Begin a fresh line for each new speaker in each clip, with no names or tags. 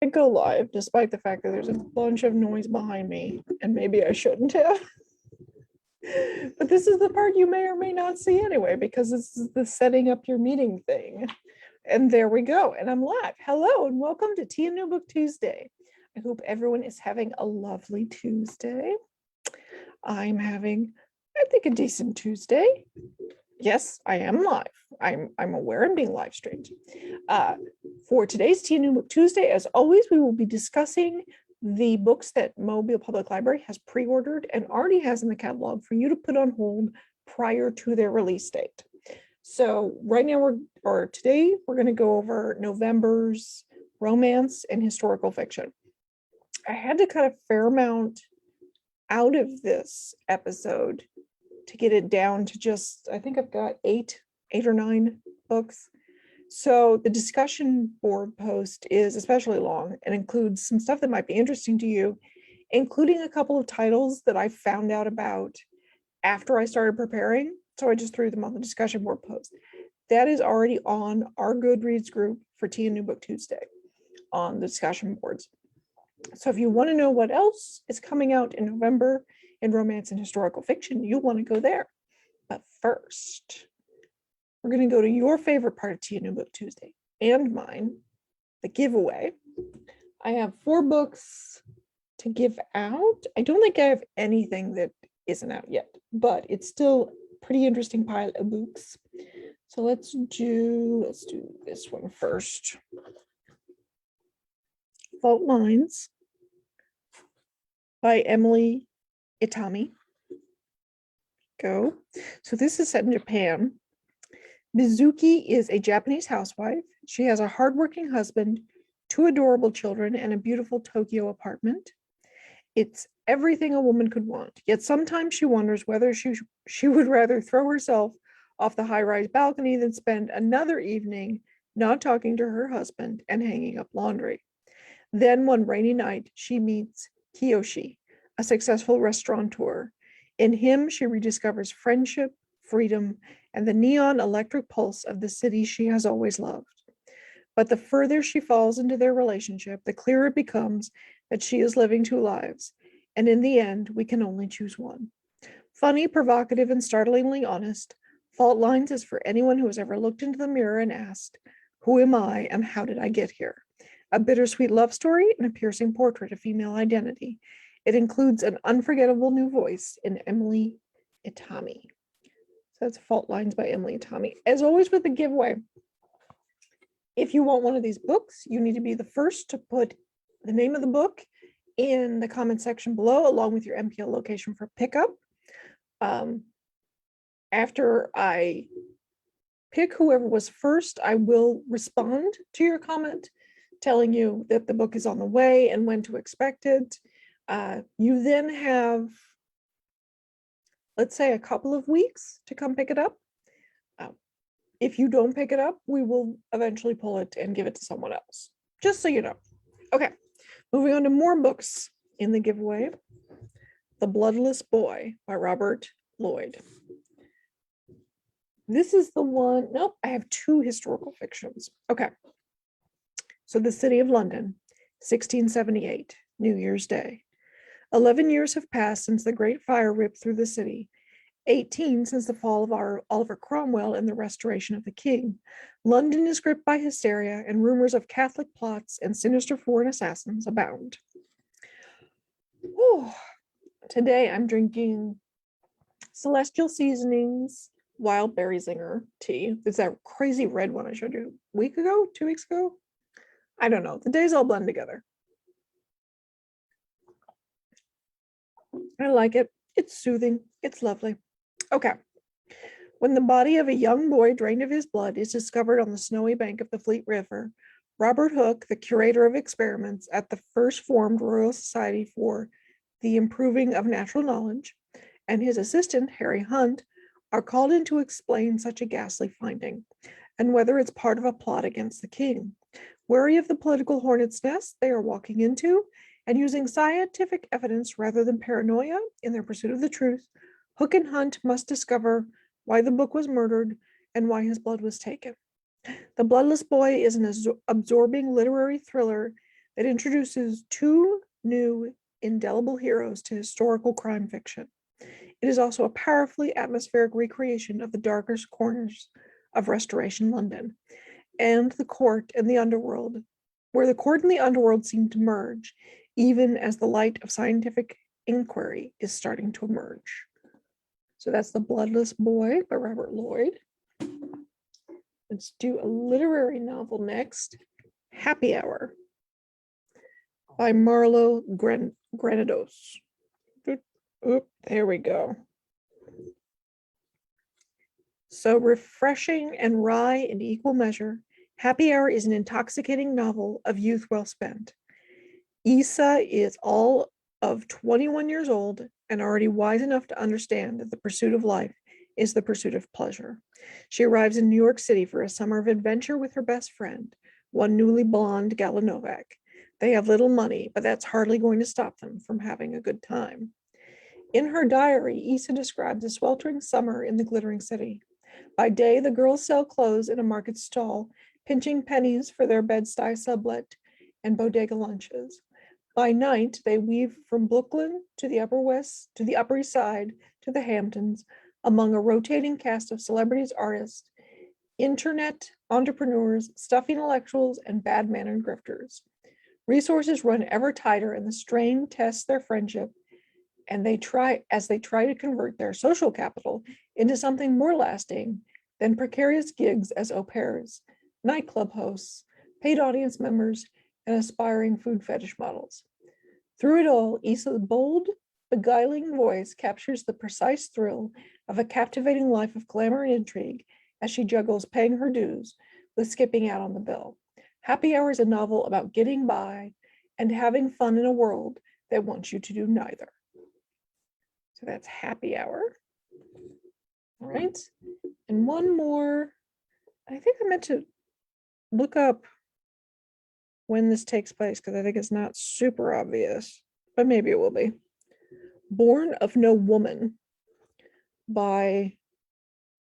I go live despite the fact that there's a bunch of noise behind me and maybe I shouldn't have. But this is the part you may or may not see anyway, because this is the setting up your meeting thing. And there we go. And I'm live. Hello and welcome to Tea and New Book Tuesday. I hope everyone is having a lovely Tuesday. I'm having, I think, a decent Tuesday. Yes, I am live. I'm aware I'm being live streamed. For today's Tea and New Book Tuesday, as always, we will be discussing the books that Mobile Public Library has pre-ordered and already has in the catalog for you to put on hold prior to their release date. So right now, today, we're going to go over November's romance and historical fiction. I had to cut a fair amount out of this episode to get it down to just, I think I've got eight or nine books. So the discussion board post is especially long and includes some stuff that might be interesting to you, including a couple of titles that I found out about after I started preparing. So I just threw them on the discussion board post. That is already on our Goodreads group for Tea and New Book Tuesday on the discussion boards. So if you want to know what else is coming out in November in romance and historical fiction, you'll want to go there. But first, we're going to go to your favorite part of Tea and New Book Tuesday and mine, the giveaway. I have 4 books to give out. I don't think I have anything that isn't out yet, but it's still a pretty interesting pile of books. So let's do this one first. Fault Lines by Emily Itami. Go. So this is set in Japan. Mizuki is a Japanese housewife. She has a hardworking husband, 2 adorable children, and a beautiful Tokyo apartment. It's everything a woman could want, yet sometimes she wonders whether she would rather throw herself off the high-rise balcony than spend another evening not talking to her husband and hanging up laundry. Then one rainy night, she meets Kiyoshi, a successful restaurateur. In him, she rediscovers friendship, freedom, and the neon electric pulse of the city she has always loved. But the further she falls into their relationship, the clearer it becomes that she is living 2 lives, and in the end, we can only choose one. Funny, provocative, and startlingly honest, Fault Lines is for anyone who has ever looked into the mirror and asked, "Who am I and how did I get here?" A bittersweet love story and a piercing portrait of female identity. It includes an unforgettable new voice in Emily Itami. So that's Fault Lines by Emily Itami. As always with the giveaway, if you want one of these books, you need to be the first to put the name of the book in the comment section below, along with your MPL location for pickup. After I pick whoever was first, I will respond to your comment telling you that the book is on the way and when to expect it. You then have, let's say, a couple of weeks to come pick it up. If you don't pick it up, we will eventually pull it and give it to someone else, just so you know. Okay, moving on to more books in the giveaway. The Bloodless Boy by Robert Lloyd. This is the one, nope, I have 2 historical fictions. Okay. So the City of London, 1678, New Year's Day. 11 years have passed since the Great Fire ripped through the city. 18 since the fall of Oliver Cromwell and the restoration of the king. London is gripped by hysteria, and rumors of Catholic plots and sinister foreign assassins abound. Ooh. Today I'm drinking Celestial Seasonings Wild Berry Zinger tea. It's that crazy red one I showed you a week ago, 2 weeks ago. I don't know. The days all blend together. I like it. It's soothing. It's lovely. Okay. When the body of a young boy drained of his blood is discovered on the snowy bank of the Fleet River, Robert Hooke, the curator of experiments at the first formed Royal Society for the Improving of Natural Knowledge, and his assistant, Harry Hunt, are called in to explain such a ghastly finding, and whether it's part of a plot against the king. Wary of the political hornet's nest they are walking into, and using scientific evidence rather than paranoia in their pursuit of the truth, Hooke and Hunt must discover why the book was murdered and why his blood was taken. The Bloodless Boy is an absorbing literary thriller that introduces two new indelible heroes to historical crime fiction. It is also a powerfully atmospheric recreation of the darkest corners of Restoration London and the court and the underworld, where the court and the underworld seem to merge, even as the light of scientific inquiry is starting to emerge. So that's The Bloodless Boy by Robert Lloyd. Let's do a literary novel next, Happy Hour by Marlo Granados. Oop, there we go. So refreshing and wry in equal measure, Happy Hour is an intoxicating novel of youth well spent. Issa is all of 21 years old and already wise enough to understand that the pursuit of life is the pursuit of pleasure. She arrives in New York City for a summer of adventure with her best friend, one newly blonde Galanovak. They have little money, but that's hardly going to stop them from having a good time. In her diary, Issa describes a sweltering summer in the glittering city. By day, the girls sell clothes in a market stall, pinching pennies for their Bed-Stuy sublet and bodega lunches. By night, they weave from Brooklyn to the Upper West, to the Upper East Side, to the Hamptons, among a rotating cast of celebrities, artists, internet entrepreneurs, stuffy intellectuals, and bad-mannered grifters. Resources run ever tighter, and the strain tests their friendship, and they try to convert their social capital into something more lasting than precarious gigs as au pairs, nightclub hosts, paid audience members, and aspiring food fetish models. Through it all, Issa's bold, beguiling voice captures the precise thrill of a captivating life of glamour and intrigue as she juggles paying her dues with skipping out on the bill. Happy Hour is a novel about getting by and having fun in a world that wants you to do neither. So that's Happy Hour. All right. And one more. I think I meant to look up when this takes place because I think it's not super obvious, but maybe it will be. Born of No Woman by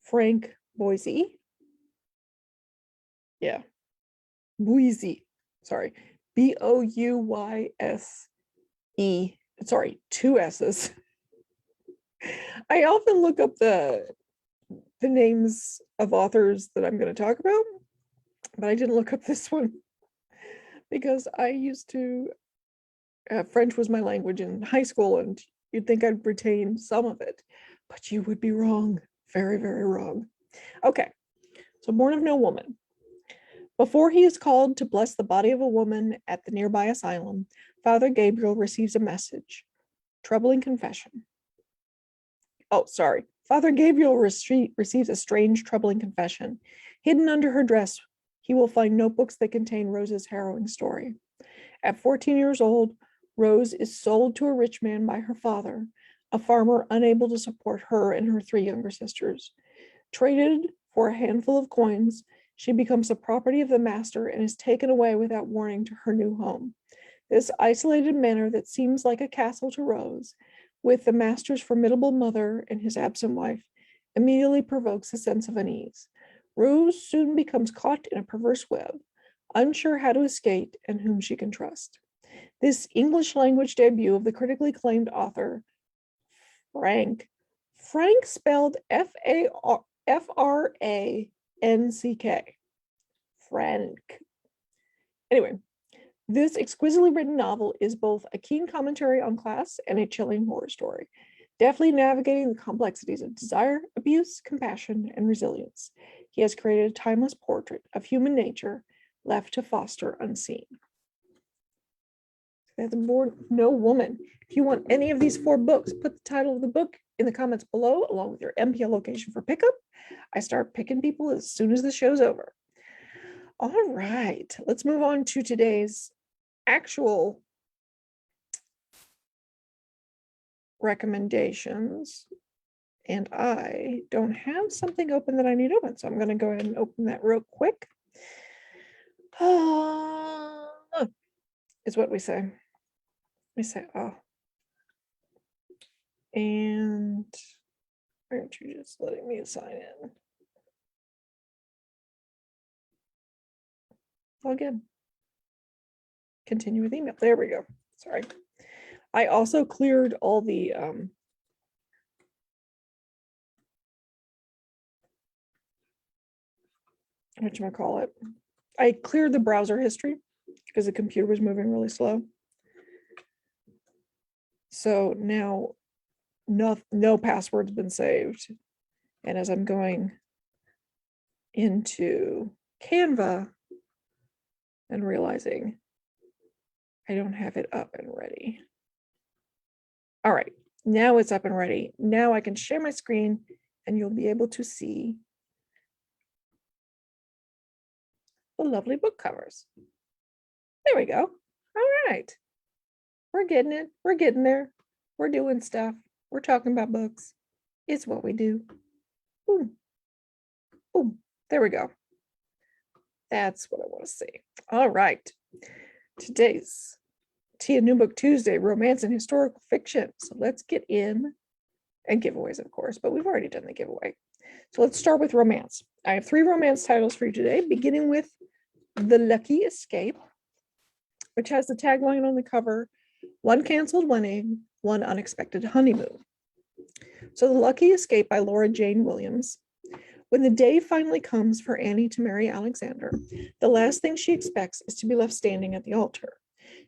Frank Boise. Yeah. Boise. Sorry. Bouyse. Sorry, two S's. I often look up the names of authors that I'm going to talk about, but I didn't look up this one because I used to, French was my language in high school, and you'd think I'd retain some of it, but you would be wrong. Very, very wrong. Okay, so Born of No Woman. Before he is called to bless the body of a woman at the nearby asylum, Father Gabriel receives a message. Troubling confession. Oh, sorry. Father Gabriel receives a strange, troubling confession. Hidden under her dress, he will find notebooks that contain Rose's harrowing story. At 14 years old, Rose is sold to a rich man by her father, a farmer unable to support her and her three younger sisters. Traded for a handful of coins, she becomes the property of the master and is taken away without warning to her new home. This isolated manor that seems like a castle to Rose, with the master's formidable mother and his absent wife, immediately provokes a sense of unease. Rose soon becomes caught in a perverse web, unsure how to escape and whom she can trust. This English language debut of the critically acclaimed author, Frank spelled Franck. Frank. Anyway, this exquisitely written novel is both a keen commentary on class and a chilling horror story, deftly navigating the complexities of desire, abuse, compassion, and resilience. He has created a timeless portrait of human nature left to foster unseen. That's Born of No Woman. If you want any of these 4 books, put the title of the book in the comments below, along with your MPL location for pickup. I start picking people as soon as the show's over. All right, let's move on to today's actual recommendations. And I don't have something open that I need open, so I'm going to go ahead and open that real quick. Is what we say. We say, oh. And aren't you just letting me sign in? Log in. continue with email. There we go. Sorry. I also cleared all the whatchamacallit. I cleared the browser history because the computer was moving really slow. So now no password's been saved. And as I'm going into Canva and realizing I don't have it up and ready. All right, now it's up and ready. Now I can share my screen and you'll be able to see the lovely book covers. There we go. All right. We're getting it. We're getting there. We're doing stuff. We're talking about books. It's what we do. Boom. Boom. There we go. That's what I want to see. All right. Today's Tia New Book Tuesday, romance and historical fiction. So let's get in, and giveaways, of course, but we've already done the giveaway. So let's start with romance. I have 3 romance titles for you today, beginning with The Lucky Escape, which has the tagline on the cover, "One canceled wedding, one unexpected honeymoon." So The Lucky Escape by Laura Jane Williams. When the day finally comes for Annie to marry Alexander, the last thing she expects is to be left standing at the altar.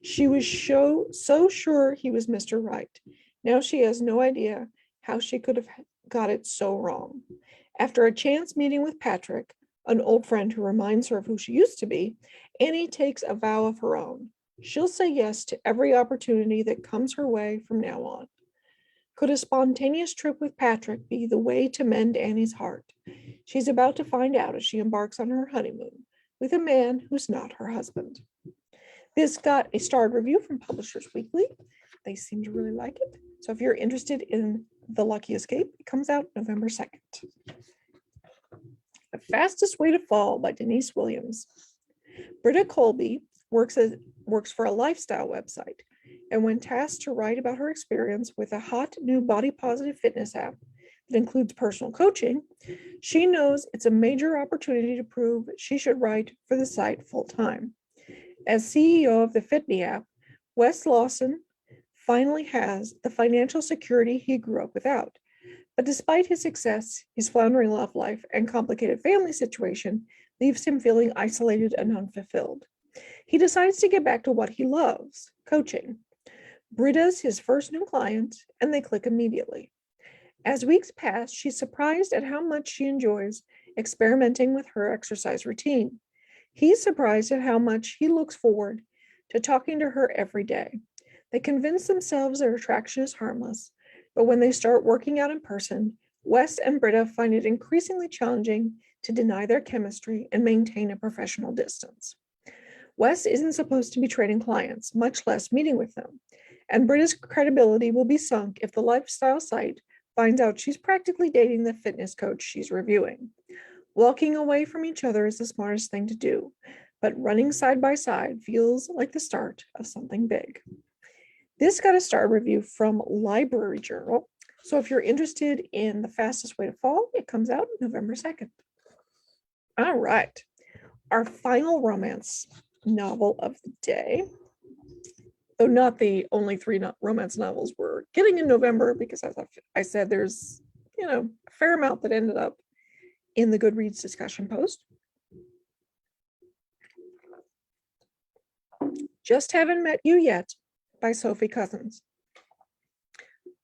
She was so sure he was Mr. Right. Now she has no idea how she could have got it so wrong. After a chance meeting with Patrick, an old friend who reminds her of who she used to be, Annie takes a vow of her own. She'll say yes to every opportunity that comes her way from now on. Could a spontaneous trip with Patrick be the way to mend Annie's heart? She's about to find out as she embarks on her honeymoon with a man who's not her husband. This got a starred review from Publishers Weekly. They seem to really like it. So if you're interested in The Lucky Escape, it comes out November 2nd. The Fastest Way to Fall by Denise Williams. Britta Colby works for a lifestyle website, and when tasked to write about her experience with a hot new body positive fitness app that includes personal coaching, she knows it's a major opportunity to prove she should write for the site full time. As CEO of the Fitme app, Wes Lawson finally has the financial security he grew up without. But despite his success, his floundering love life and complicated family situation leaves him feeling isolated and unfulfilled. He decides to get back to what he loves, coaching. Britta's his first new client, and they click immediately. As weeks pass, she's surprised at how much she enjoys experimenting with her exercise routine. He's surprised at how much he looks forward to talking to her every day. They convince themselves their attraction is harmless, but when they start working out in person, Wes and Britta find it increasingly challenging to deny their chemistry and maintain a professional distance. Wes isn't supposed to be trading clients, much less meeting with them, and Britta's credibility will be sunk if the lifestyle site finds out she's practically dating the fitness coach she's reviewing. Walking away from each other is the smartest thing to do, but running side by side feels like the start of something big. This got a star review from Library Journal, so if you're interested in The Fastest Way to Fall, it comes out November 2nd. All right, our final romance novel of the day, though not the only 3 romance novels we're getting in November, because as I said, there's a fair amount that ended up in the Goodreads discussion post. Just Haven't Met You Yet by Sophie Cousins.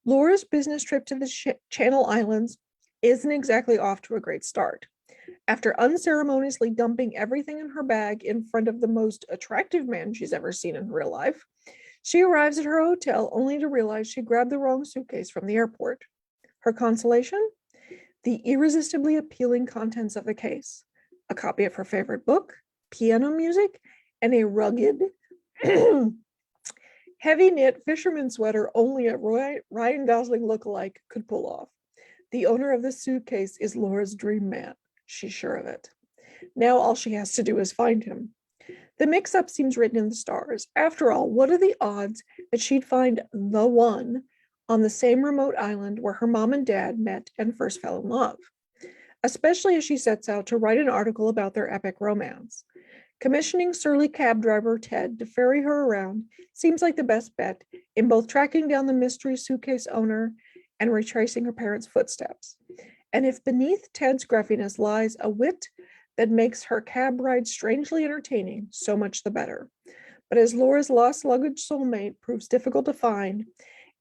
Laura's business trip to the Channel Islands isn't exactly off to a great start. After unceremoniously dumping everything in her bag in front of the most attractive man she's ever seen in real life, she arrives at her hotel only to realize she grabbed the wrong suitcase from the airport. Her consolation? The irresistibly appealing contents of the case: a copy of her favorite book, piano music, and a rugged, heavy-knit fisherman sweater only a Ryan Gosling lookalike could pull off. The owner of the suitcase is Laura's dream man. She's sure of it. Now all she has to do is find him. The mix-up seems written in the stars. After all, what are the odds that she'd find the one on the same remote island where her mom and dad met and first fell in love? Especially as she sets out to write an article about their epic romance. Commissioning surly cab driver Ted to ferry her around seems like the best bet in both tracking down the mystery suitcase owner and retracing her parents' footsteps. And if beneath Ted's gruffiness lies a wit that makes her cab ride strangely entertaining, so much the better. But as Laura's lost luggage soulmate proves difficult to find,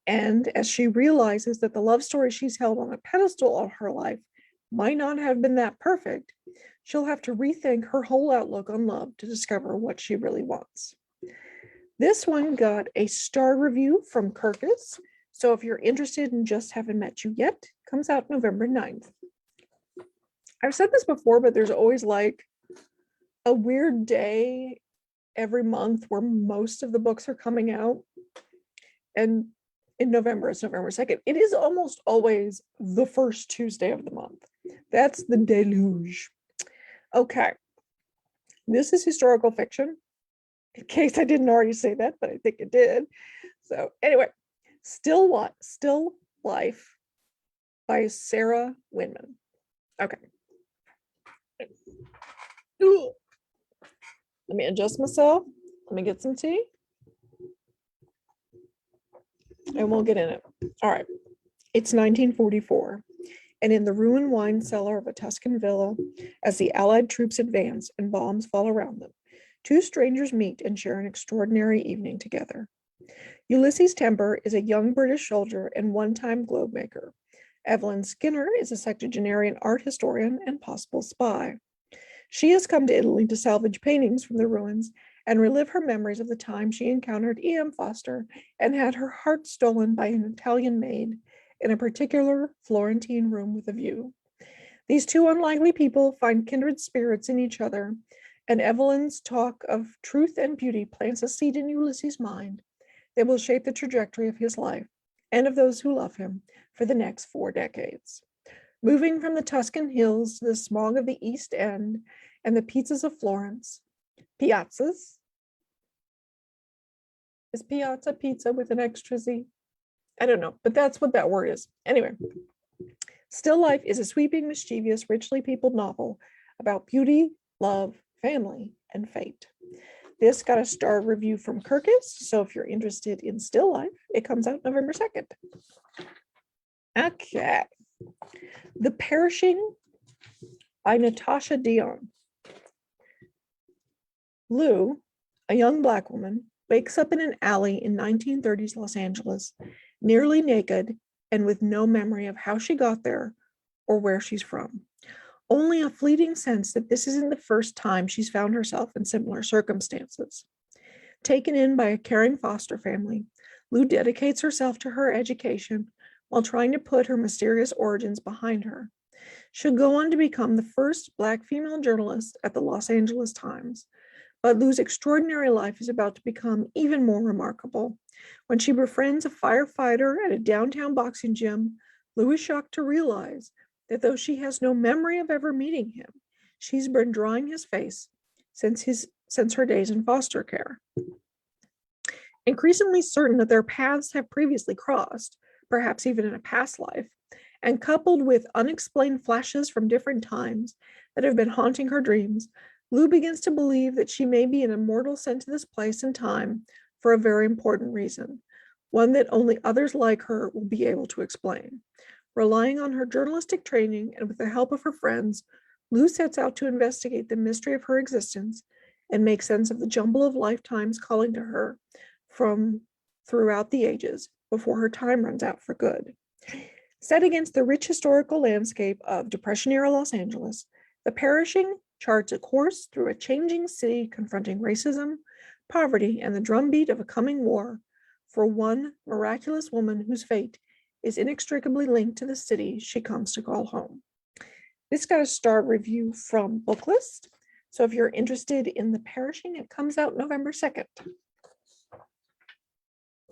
and as she realizes that the love story she's held on a pedestal all her life might not have been that perfect, she'll have to rethink her whole outlook on love to discover what she really wants. This one got a star review from Kirkus, so if you're interested in Just Haven't Met You Yet, comes out November 9th. I've said this before, but there's always like a weird day every month where most of the books are coming out. And in November, it's November 2nd. It is almost always the first Tuesday of the month. That's the deluge. Okay. This is historical fiction, in case I didn't already say that, but I think it did. So anyway, Still Life by Sarah Winman. Okay. Ooh. Let me adjust myself. Let me get some tea. And we'll get in it. All right. It's 1944. And in the ruined wine cellar of a Tuscan villa, as the Allied troops advance and bombs fall around them, two strangers meet and share an extraordinary evening together. Ulysses Temper is a young British soldier and one-time globe maker. Evelyn Skinner is a septuagenarian art historian and possible spy. She has come to Italy to salvage paintings from the ruins and relive her memories of the time she encountered E.M. Foster and had her heart stolen by an Italian maid in a particular Florentine room with a view. These two unlikely people find kindred spirits in each other, and Evelyn's talk of truth and beauty plants a seed in Ulysses' mind that will shape the trajectory of his life and of those who love him for the next 4 decades. Moving from the Tuscan hills to the smog of the East End and the piazzas of Florence. Piazzas? Is piazza pizza with an extra Z? I don't know, but that's what that word is. Anyway, Still Life is a sweeping, mischievous, richly peopled novel about beauty, love, family, and fate. This got a star review from Kirkus, so if you're interested in Still Life, it comes out November 2nd. Okay. The Perishing by Natasha Dion. Lou, a young Black woman, wakes up in an alley in 1930s Los Angeles, nearly naked and with no memory of how she got there or where she's from. Only a fleeting sense that this isn't the first time she's found herself in similar circumstances. Taken in by a caring foster family, Lou dedicates herself to her education while trying to put her mysterious origins behind her. She'll go on to become the first Black female journalist at the Los Angeles Times. But Lou's extraordinary life is about to become even more remarkable. When she befriends a firefighter at a downtown boxing gym, Lou is shocked to realize that though she has no memory of ever meeting him, she's been drawing his face since her days in foster care. Increasingly certain that their paths have previously crossed, perhaps even in a past life, and coupled with unexplained flashes from different times that have been haunting her dreams, Lou begins to believe that she may be an immortal sent to this place and time for a very important reason, one that only others like her will be able to explain. Relying on her journalistic training and with the help of her friends, Lou sets out to investigate the mystery of her existence and make sense of the jumble of lifetimes calling to her from throughout the ages before her time runs out for good. Set against the rich historical landscape of Depression-era Los Angeles, The Perishing charts a course through a changing city confronting racism, poverty, and the drumbeat of a coming war for one miraculous woman whose fate is inextricably linked to the city she comes to call home. This got a star review from Booklist, so if you're interested in The Perishing, it comes out November 2nd.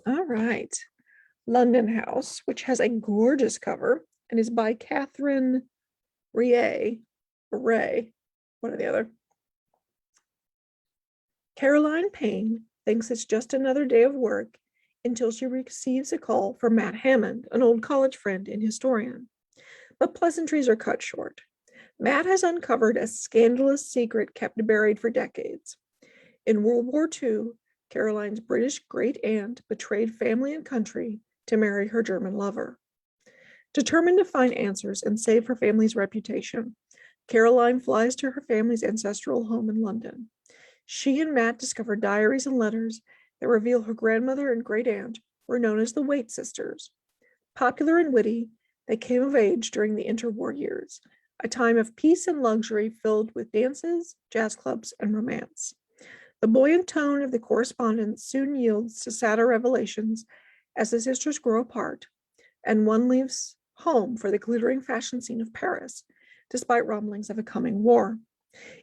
All right. London House, which has a gorgeous cover and is by Catherine Ray, one or the other. Caroline Payne thinks it's just another day of work until she receives a call from Matt Hammond, an old college friend and historian. But pleasantries are cut short. Matt has uncovered a scandalous secret kept buried for decades. In World War II, Caroline's British great-aunt betrayed family and country to marry her German lover. Determined to find answers and save her family's reputation, Caroline flies to her family's ancestral home in London. She and Matt discover diaries and letters that reveal her grandmother and great-aunt were known as the Waite sisters. Popular and witty, they came of age during the interwar years, a time of peace and luxury filled with dances, jazz clubs, and romance. The buoyant tone of the correspondence soon yields to sadder revelations as the sisters grow apart, and one leaves home for the glittering fashion scene of Paris, despite rumblings of a coming war.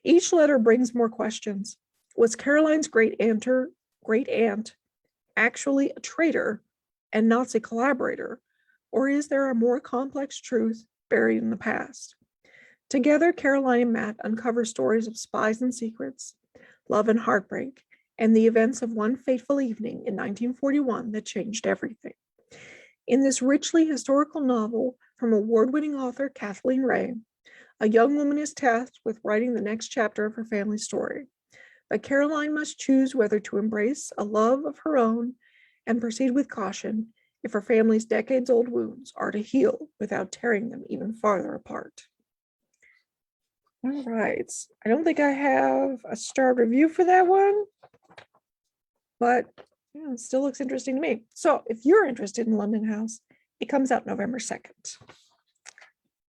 Each letter brings more questions. Was Caroline's great-aunt actually a traitor and Nazi collaborator, or is there a more complex truth buried in the past? Together, Caroline and Matt uncover stories of spies and secrets, love and heartbreak, and the events of one fateful evening in 1941 that changed everything. In this richly historical novel from award-winning author Kathleen Ray, a young woman is tasked with writing the next chapter of her family's story. But Caroline must choose whether to embrace a love of her own and proceed with caution if her family's decades-old wounds are to heal without tearing them even farther apart. All right, I don't think I have a starred review for that one, but yeah, it still looks interesting to me. So if you're interested in London House, it comes out November 2nd.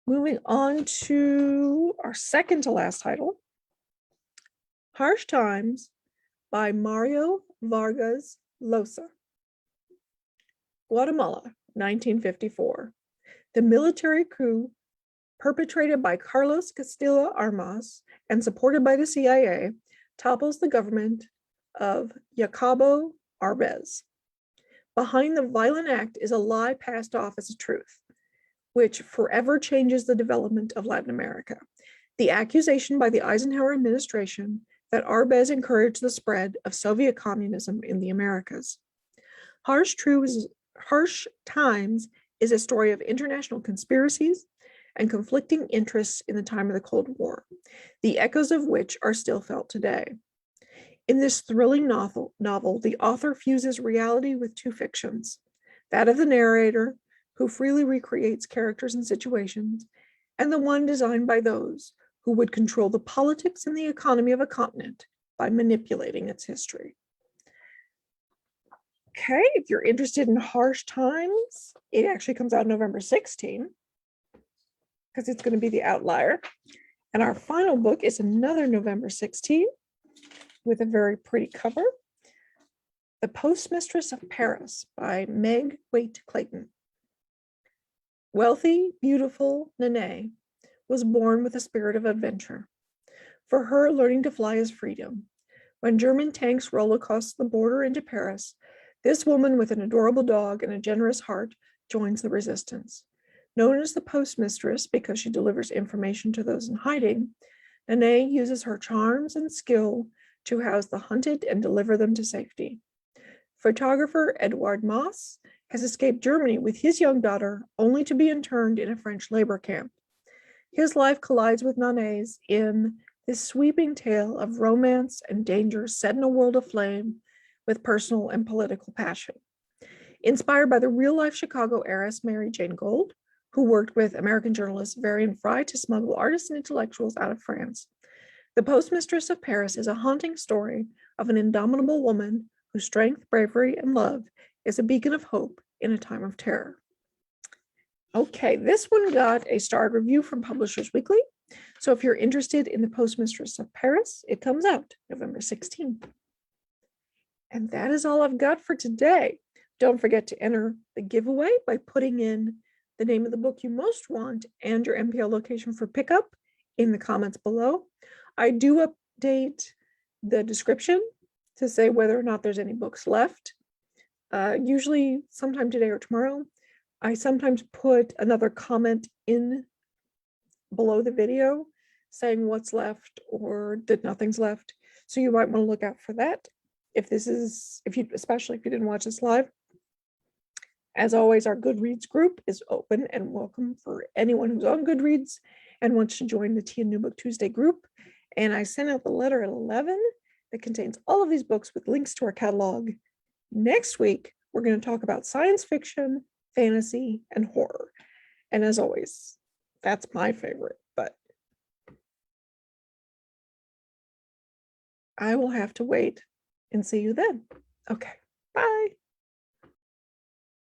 Moving on to our second to last title, Harsh Times by Mario Vargas Llosa. Guatemala, 1954. The military coup perpetrated by Carlos Castilla Armas and supported by the CIA topples the government of Jacobo Arbenz. Behind the violent act is a lie passed off as a truth, which forever changes the development of Latin America. The accusation by the Eisenhower administration that Arbenz encouraged the spread of Soviet communism in the Americas. Harsh Times is a story of international conspiracies and conflicting interests in the time of the Cold War, the echoes of which are still felt today. In this thrilling novel, the author fuses reality with two fictions, that of the narrator, who freely recreates characters and situations, and the one designed by those who would control the politics and the economy of a continent by manipulating its history. Okay, if you're interested in Harsh Times, it actually comes out November 16th, because it's going to be the outlier. And our final book is another November 16th with a very pretty cover. The Postmistress of Paris by Waite Clayton. Wealthy, beautiful Nene was born with a spirit of adventure. For her, learning to fly is freedom. When German tanks roll across the border into Paris, this woman with an adorable dog and a generous heart joins the resistance. Known as the postmistress because she delivers information to those in hiding, Nene uses her charms and skill to house the hunted and deliver them to safety. Photographer Edouard Moss has escaped Germany with his young daughter, only to be interned in a French labor camp. His life collides with Nene's in this sweeping tale of romance and danger set in a world aflame with personal and political passion. Inspired by the real-life Chicago heiress Mary Jane Gold, who worked with American journalist Varian Fry to smuggle artists and intellectuals out of France, The Postmistress of Paris is a haunting story of an indomitable woman whose strength, bravery, and love is a beacon of hope in a time of terror. Okay, this one got a starred review from Publishers Weekly. So if you're interested in The Postmistress of Paris, it comes out November 16th. And that is all I've got for today. Don't forget to enter the giveaway by putting in the name of the book you most want and your MPL location for pickup in the comments below. I do update the description to say whether or not there's any books left. Usually sometime today or tomorrow. I sometimes put another comment in below the video saying what's left or that nothing's left. So you might want to look out for that. Especially if you didn't watch this live. As always, our Goodreads group is open and welcome for anyone who's on Goodreads and wants to join the Tea and New Book Tuesday group. And I sent out the letter at 11 that contains all of these books with links to our catalog. Next week, we're going to talk about science fiction, fantasy, and horror. And as always, that's my favorite, but I will have to wait and see you then. Okay, bye.